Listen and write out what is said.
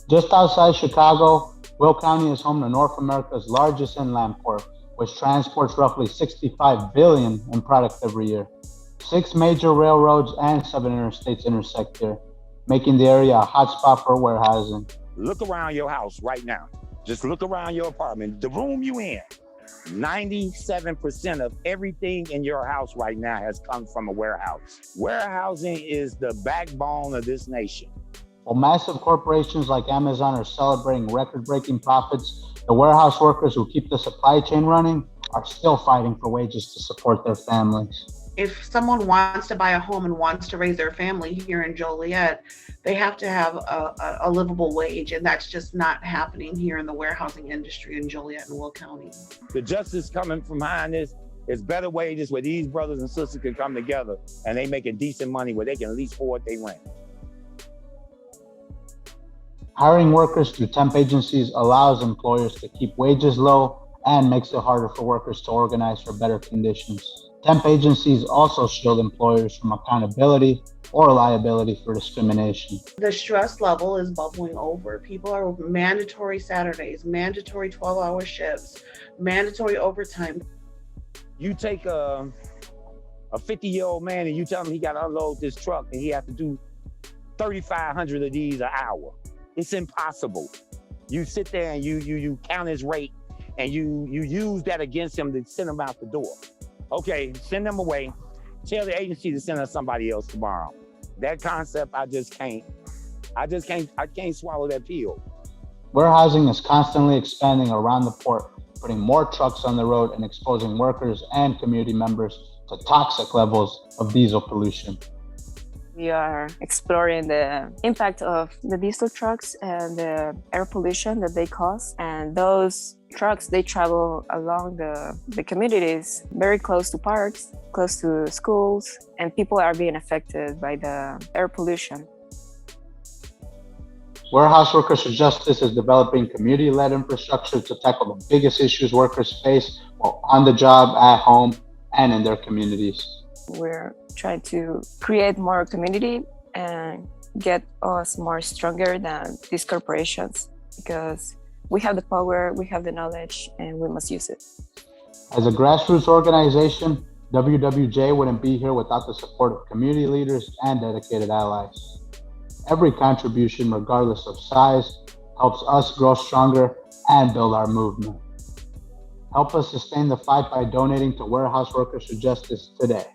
Just outside Chicago, Will County is home to North America's largest inland port, which transports roughly 65 billion in product every year. Six major railroads and seven interstates intersect here, making the area a hotspot for warehousing. Look around your house right now. Just look around your apartment, the room you in. 97% of everything in your house right now has come from a warehouse. Warehousing is the backbone of this nation. While massive corporations like Amazon are celebrating record-breaking profits, the warehouse workers who keep the supply chain running are still fighting for wages to support their families. If someone wants to buy a home and wants to raise their family here in Joliet, they have to have a livable wage, and that's just not happening here in the warehousing industry in Joliet and Will County. The justice coming from behind this is better wages where these brothers and sisters can come together and they making decent money where they can at least afford their rent. Hiring workers through temp agencies allows employers to keep wages low and makes it harder for workers to organize for better conditions. Temp agencies also shield employers from accountability or liability for discrimination. The stress level is bubbling over. People are mandatory Saturdays, mandatory 12-hour shifts, mandatory overtime. You take a 50-year-old man and you tell him he got to unload this truck and he has to do 3,500 of these an hour. It's impossible. You sit there and you count his rate and you use that against him to send him out the door. Okay, send them away. Tell the agency to send us somebody else tomorrow. That concept, I can't swallow that pill. Warehousing is constantly expanding around the port, putting more trucks on the road and exposing workers and community members to toxic levels of diesel pollution. We are exploring the impact of the diesel trucks and the air pollution that they cause. And those trucks, they travel along the communities very close to parks, close to schools, and people are being affected by the air pollution. Warehouse Workers for Justice is developing community-led infrastructure to tackle the biggest issues workers face while on the job, at home, and in their communities. We're trying to create more community and get us more stronger than these corporations because we have the power, we have the knowledge, and we must use it. As a grassroots organization, WWJ wouldn't be here without the support of community leaders and dedicated allies. Every contribution, regardless of size, helps us grow stronger and build our movement. Help us sustain the fight by donating to Warehouse Workers for Justice today.